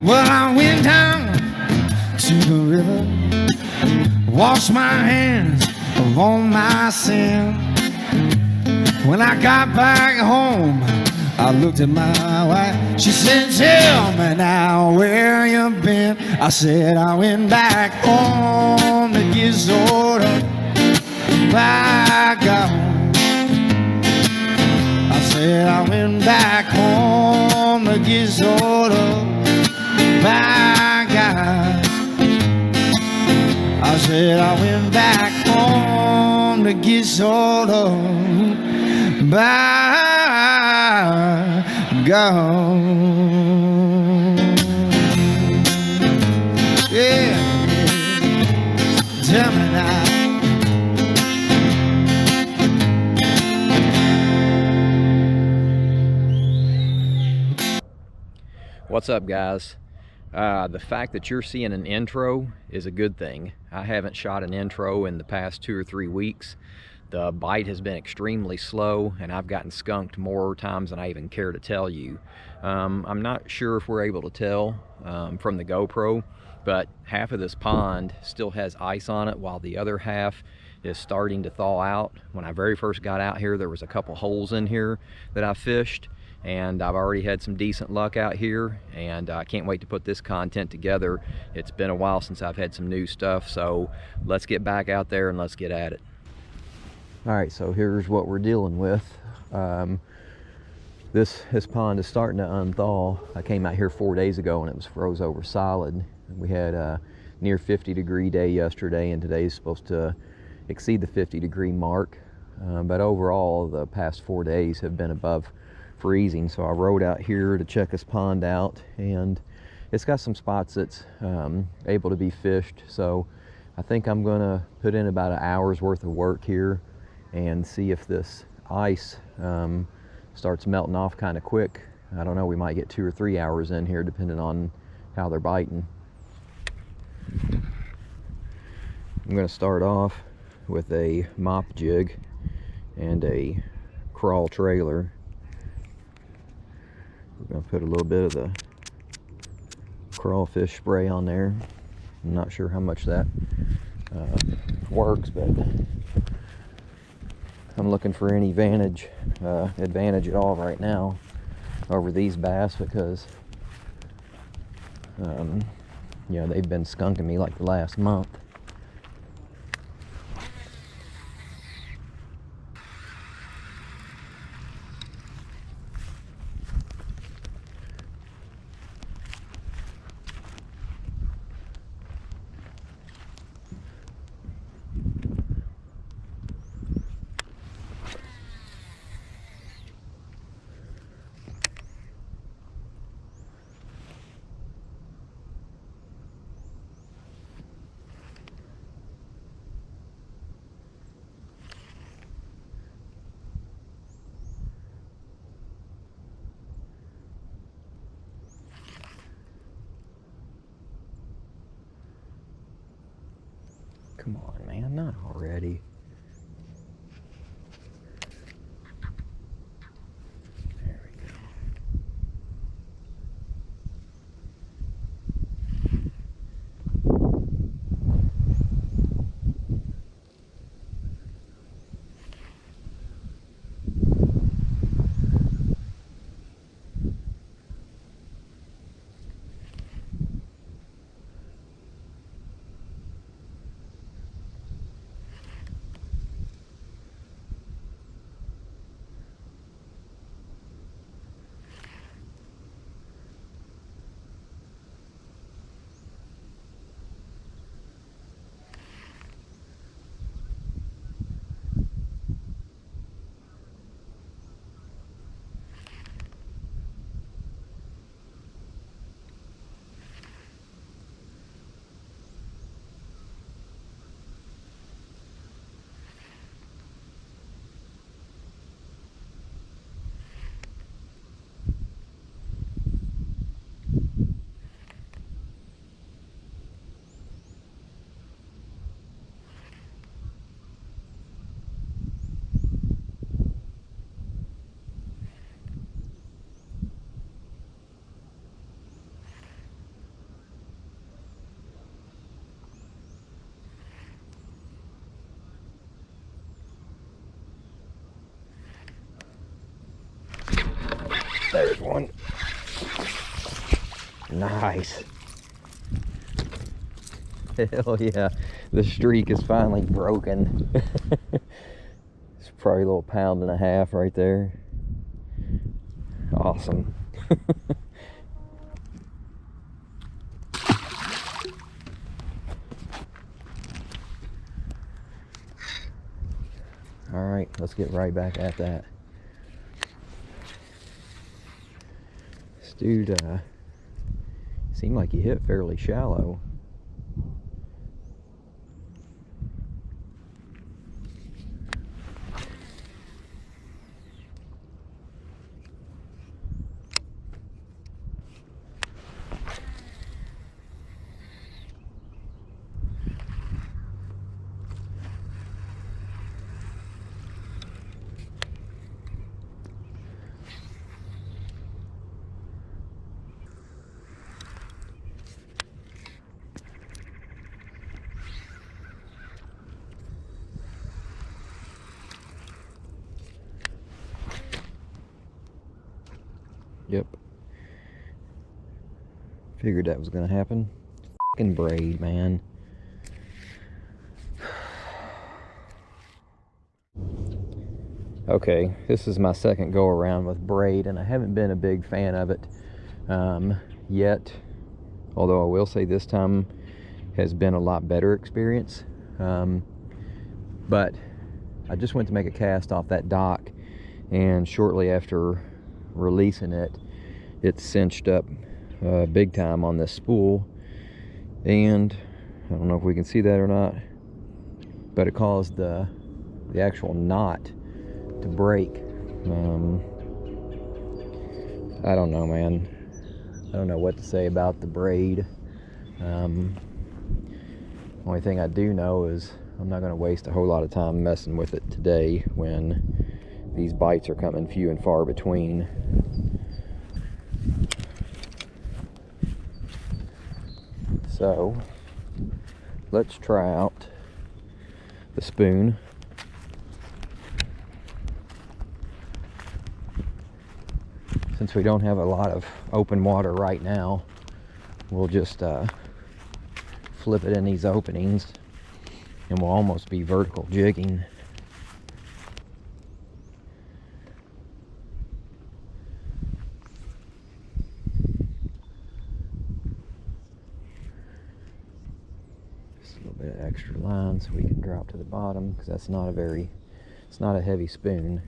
Well, I went down to the river, washed my hands of all my sin. When I got back home, I looked at my wife. She said, tell me now where you been. I said, I went back home to get sort of back home. I said, I went back home to get sort of back home. I said, I went back home to get sort of back home. Yeah, tell me now. What's up, guys? The fact that you're seeing an intro is a good thing. I haven't shot an intro in the past 2 or 3 weeks. The bite has been extremely slow, and I've gotten skunked more times than I even care to tell you. I'm not sure if we're able to tell from the GoPro, but half of this pond still has ice on it while the other half is starting to thaw out. When I very first got out here, there was a couple holes in here that I fished, and I've already had some decent luck out here, and I can't wait to put this content together. It's been a while since I've had some new stuff, so let's get back out there and let's get at it. All right, so here's what we're dealing with. This pond is starting to unthaw. I came out here 4 days ago and it was froze over solid. We had a near 50-degree day yesterday, and today's supposed to exceed the 50-degree mark. But overall, the past 4 days have been above freezing. So I rode out here to check this pond out, and it's got some spots that's able to be fished. So I think I'm gonna put in about an hour's worth of work here and see if this ice starts melting off kind of quick. I don't know, we might get 2 or 3 hours in here depending on how they're biting. I'm going to start off with a mop jig and a crawl trailer. We're going to put a little bit of the crawfish spray on there. I'm not sure how much that works, but I'm looking for any advantage at all right now over these bass, because you know, they've been skunking me like the last month. Come on, man, not already. There we go. There's one. Nice. Hell yeah, the streak is finally broken. It's probably a little 1.5 pounds right there. Awesome. All right, let's get right back at that. This dude seemed like he hit fairly shallow. Yep. Figured that was gonna happen. Fucking braid, man. Okay, this is my second go around with braid, and I haven't been a big fan of it yet. Although I will say this time has been a lot better experience. But I just went to make a cast off that dock, and shortly after releasing it, it cinched up big time on this spool, and I don't know if we can see that or not, but it caused the actual knot to break. I don't know, man. I don't know what to say about the braid. Only thing I do know is I'm not going to waste a whole lot of time messing with it today when these bites are coming few and far between. So let's try out the spoon. Since we don't have a lot of open water right now, we'll just flip it in these openings, and we'll almost be vertical jigging. Just a little bit of extra line so we can drop to the bottom, because that's not a very, it's not a heavy spoon.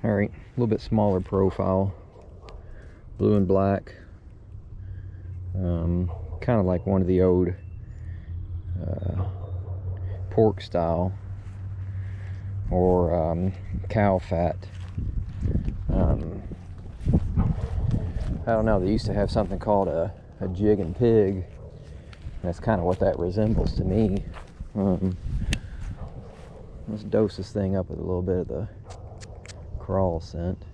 All right, a little bit smaller profile, blue and black, kind of like one of the old pork style or cow fat. I don't know, they used to have something called a jig and pig, and that's kind of what that resembles to me. Let's dose this thing up with a little bit of the crawl scent.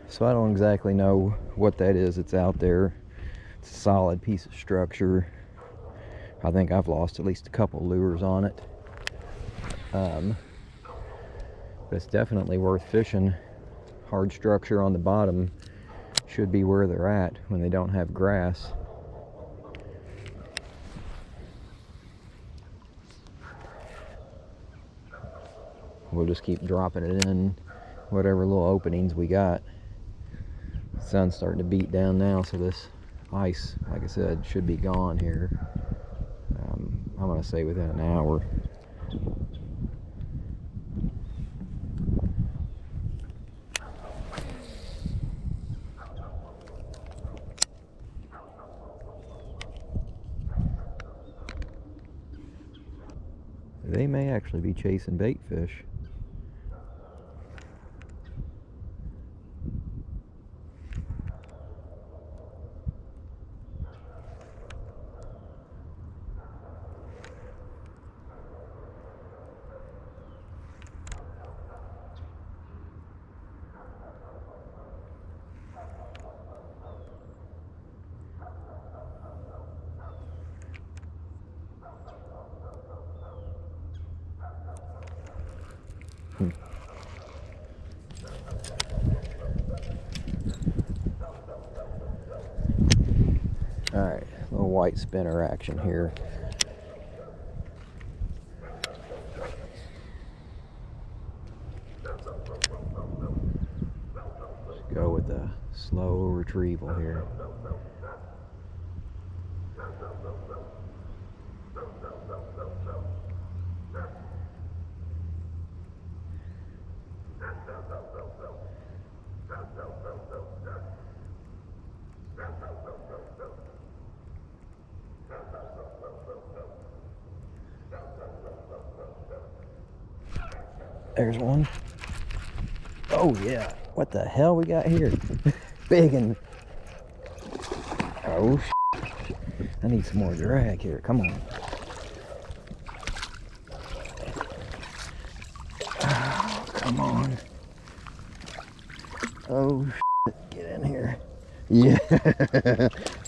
So I don't exactly know what that is. It's out there. It's a solid piece of structure. I think I've lost at least a couple lures on it. But it's definitely worth fishing. Hard structure on the bottom should be where they're at when they don't have grass. we'll just keep dropping it in whatever little openings we got. The sun's starting to beat down now, so this ice, like I said, should be gone here. I'm gonna say within an hour. They may actually be chasing bait fish. Alright, a little white spinner action here. Let's go with a slow retrieval here. There's one. Oh yeah, what the hell we got here? Big and... Oh shit. I need some more drag here, come on. Oh, come on. Oh shit, get in here. Yeah.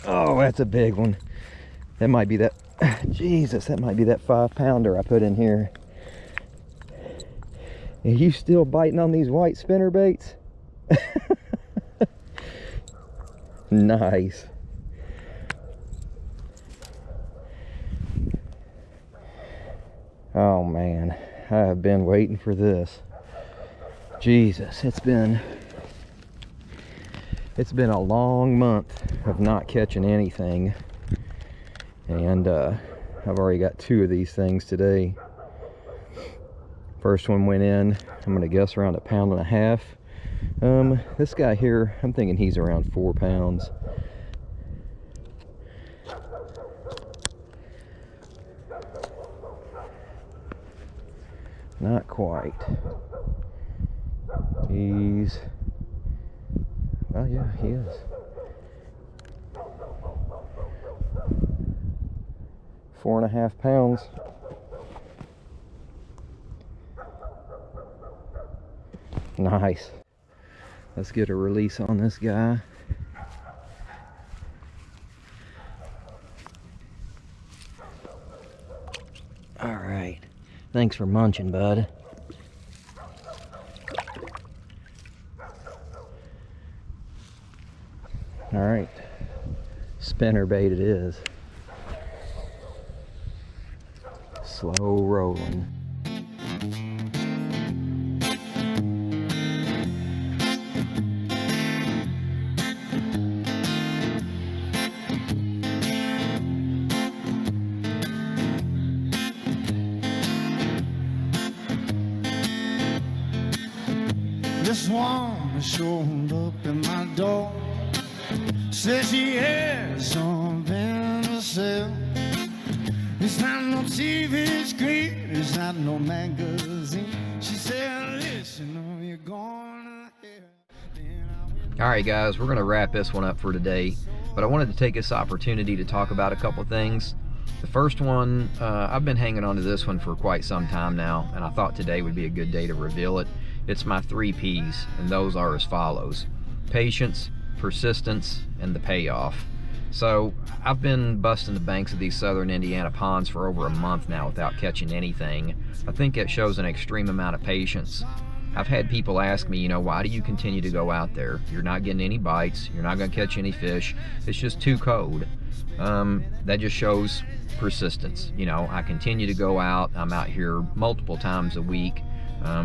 Oh, that's a big one. That might be that, Jesus, that might be that 5-pounder I put in here. Are you still biting on these white spinner baits? Nice. Oh man, I have been waiting for this. Jesus, it's been a long month of not catching anything, and I've already got 2 of these things today. First one went in, I'm gonna guess around 1.5 pounds. This guy here, I'm thinking he's around 4 pounds. Not quite. He's, well, yeah, he is. 4.5 pounds. Nice. Let's get a release on this guy. All right. Thanks for munching, bud. All right. Spinner bait it is. Slow rolling. This woman showed up at my door, said she had something to sell. It's not no TV screen, it's not no magazine. She said, listen, you're going to hell. Alright guys, we're going to wrap this one up for today, but I wanted to take this opportunity to talk about a couple things. The first one, I've been hanging on to this one for quite some time now, and I thought today would be a good day to reveal it. It's my 3 P's, and those are as follows: patience, persistence, and the payoff. So I've been busting the banks of these southern Indiana ponds for over a month now without catching anything. I think it shows an extreme amount of patience. I've had people ask me, you know, why do you continue to go out there? You're not getting any bites, you're not going to catch any fish, it's just too cold. That just shows persistence. You know, I continue to go out. I'm out here multiple times a week.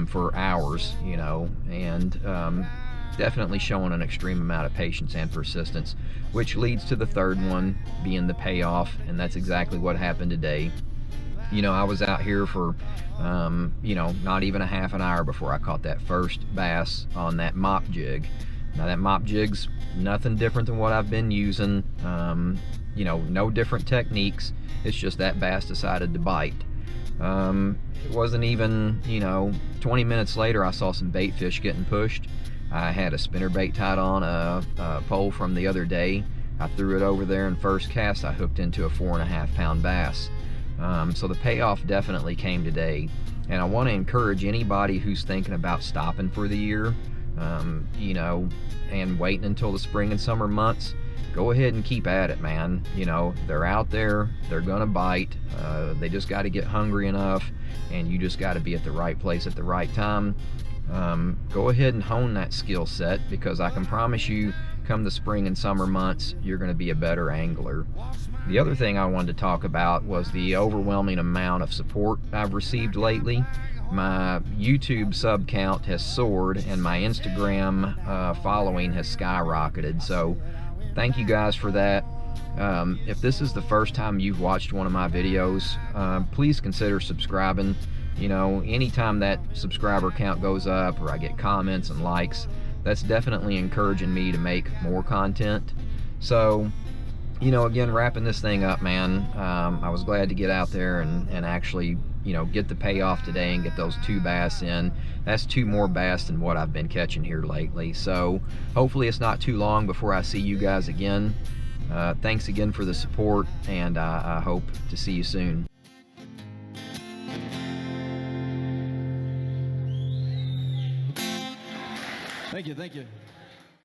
for hours, you know, and definitely showing an extreme amount of patience and persistence, which leads to the third one being the payoff, and that's exactly what happened today. You know, I was out here for, you know, not even a half an hour before I caught that first bass on that mop jig. Now that mop jig's nothing different than what I've been using, you know, no different techniques. It's just that bass decided to bite. It wasn't even, you know, 20 minutes later I saw some bait fish getting pushed. I had a spinnerbait tied on a pole from the other day. I threw it over there, and first cast I hooked into a 4.5 pound bass. So the payoff definitely came today, and I want to encourage anybody who's thinking about stopping for the year, you know, and waiting until the spring and summer months. Go ahead and keep at it, man. You know, they're out there, they're gonna bite. They just got to get hungry enough, and you just got to be at the right place at the right time. Go ahead and hone that skill set, because I can promise you, come the spring and summer months, you're going to be a better angler. The other thing I wanted to talk about was the overwhelming amount of support I've received lately. My YouTube sub count has soared, and my Instagram following has skyrocketed, so thank you guys for that. If this is the first time you've watched one of my videos, please consider subscribing. You know, anytime that subscriber count goes up, or I get comments and likes, that's definitely encouraging me to make more content. So, you know, again, wrapping this thing up, man, I was glad to get out there and actually, you know, get the payoff today and get those 2 bass in. That's 2 more bass than what I've been catching here lately. So hopefully it's not too long before I see you guys again. Thanks again for the support, and I hope to see you soon. Thank you, thank you.